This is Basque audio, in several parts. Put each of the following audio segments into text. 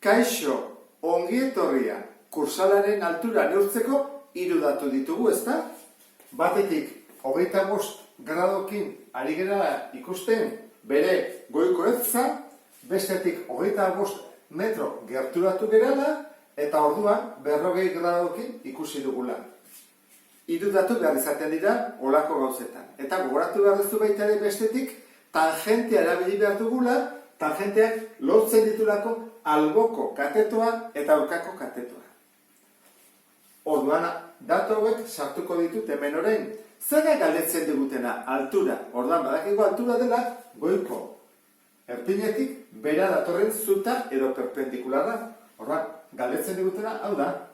Kaixo, ongi etorria, kursalaren altura neurtzeko 3 datu ditugu, ezta? Batetik, 25 gradokin ari gara ikusten bere goiko ertza, bestetik 25 metro gerturatu gerala, eta orduan 40 gradokin ikusi dugula. 3 datu behar izaten dira olako gauzetan. Eta gogoratu behar duzu baita ere bestetik, tangentea erabili behar dugula, tangenteak lotzen ditulako alboko katetoa eta aurkako katetoa. Orduan, datu hauek sartuko ditut hemen orain. Zer galdetzen digutena? Altura. Orduan, badakiko altura dela goiko erpinetik bera datorren zuta edo perpendikularra. Orduan, galdetzen digutena hau da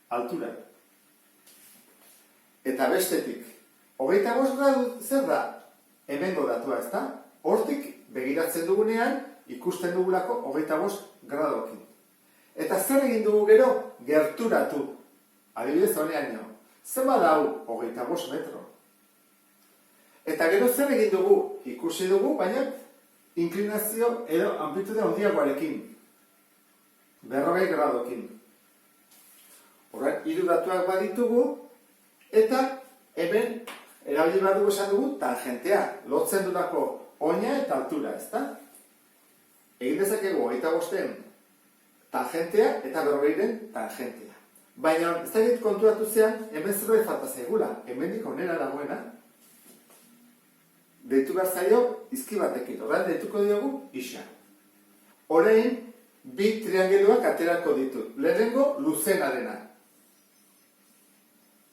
altura. Eta bestetik, 25 gradu zer da? Hemengo datua, ezta? Hortik begiratzen dugunean ikusten dugulako 25 gradokin. Eta zer egin dugu gero? Gerturatu. Adibidez honeaino. Zer badau 25 metro. Eta gero zer egin dugu? Ikusi dugu, baina inklinazio edo amplitude handiagoarekin. 40 gradokin. Horren, 3 datuak baditugu, eta hemen erabili behar dugu esan dugu tangentea. Lotzen dudako oina eta altura, ezta? Egin dezakegu 25en tangentea eta 40en tangentea. Baina, ez da egit konturatu zean, hemen zerbait falta zaigula. Hemendik onera dagoena. Deitu behar zaio izki batekin. Horren, deituko diogu isa. Orain, 2 triangeluak aterako ditut. Lehenengo, luzena dena.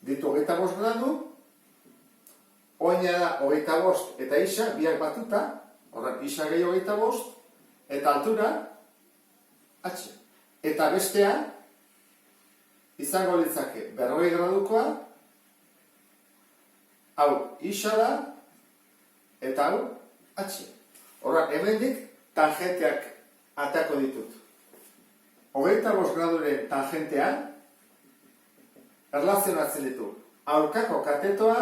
Ditu 25 gradu, oina da 25 eta isa, biak batuta, horren isa gehi 25, eta altura, h. Eta bestea, izango litzake 40 gradukoa, hau isa da, eta hau h. Horren, hemendik tangenteak atako ditut. 25 graduren tangentean, erlazionatzen ditu aurkako katetoa,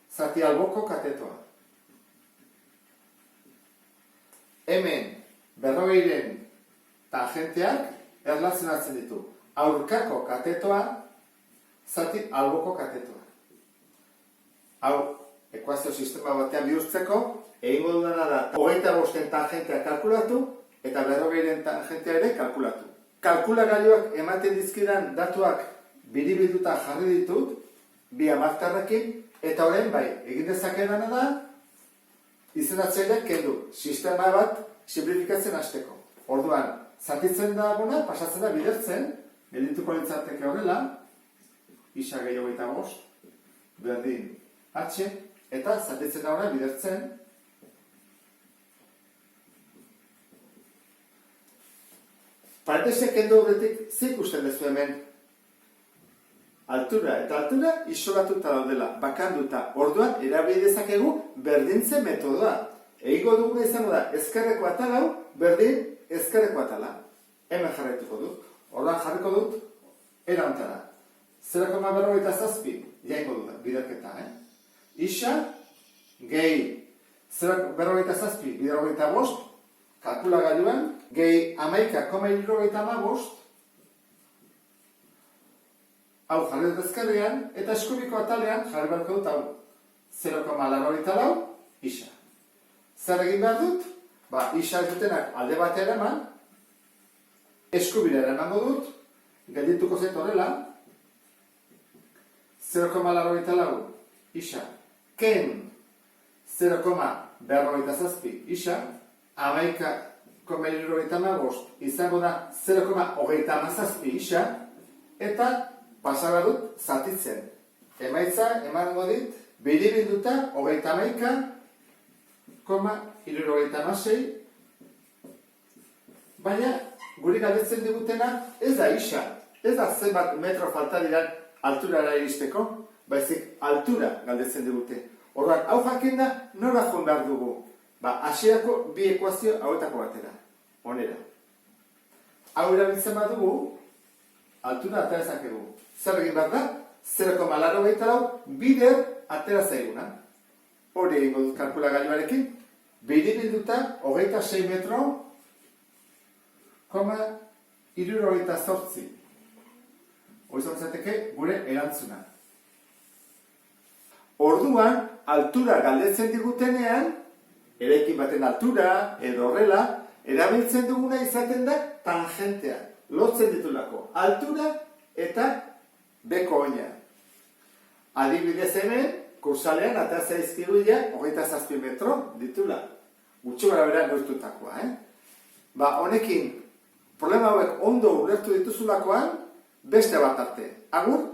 zati alboko katetoa. Hemen 40en tangenteak erlazionatzen ditu aurkako katetoa, zati alboko katetoa. Hau, ekuazio sistema batean bihurtzeko, egingo dudana da 25en tangentea kalkulatu eta 40en tangentea ere kalkulatu. Kalkulagailuak ematen dizkidan datuak biribilduta jarri ditut, bi amartarrekin, eta orain bai, egin dezakedana da, izenatzaileak kendu, sistema bat simplifikatzen hasteko. Orduan, zatitzen da gona, pasatzen da bidertzen, geldituko litzateke horrela, isa gehi 25, berdin h, eta zatitzen da gona bidertzen, parentesiak kendu horretik, zer ikusten dezu hemen? Altura eta altura isolatuta daudela, bakanduta. Orduan, erabili dezakegu berdintze metodoa. Egingo duguna izango da, ezkerreko atal hau, berdin ezkerreko atala. Hemen jarraituko dut. Orduan jarriko dut, erantara. 0,47 jaingo dut, biderketa, Isa, gehi 0,47, bider 25, kalkulagailuan, gehi 11,75, hau jarri dut ezkerrean, eta eskubiko atalean jarri beharko dut hau 0,84 isa. Zer egin behar dut? Isa ez dutenak alde batera eman, eskubira eramango dut, geldituko zait horrela, 0,84 isa, ken 0,47 isa, 11,75 izango da 0,37 isa, eta pasaga dut zatitzen. Emaitza emango dit, biribilduta 31,76, baina guri galdetzen digutena ez da isa, ez da zenbat metro falta diran alturara iristeko, baizik altura galdetzen digute. Orduan, hau jakin da, nora joan behar dugu? Hasierako bi ekuazio hauetako batera, onera. Hau erabiltzen badugu, altura atera ezakegu. Zer egin behar da? 0,84 bider atera zaiguna. Hori egingo dut kalkulagailuarekin. Biribilduta 26 metro 0,78. Horiz ontzateke gure erantzuna. Orduan, altura galdetzen digutenean, eraikin baten altura, edo horrela, erabiltzen duguna izaten da tangentea. Lotzen ditulako altura eta beko oina. Adibidez hemen, kursalean atazea izkiguila 27 metro ditula. Gutxi gara bera neurtutakoa, Honekin, problema hauek ondo ulertu dituzulakoan, beste bat arte. Agur!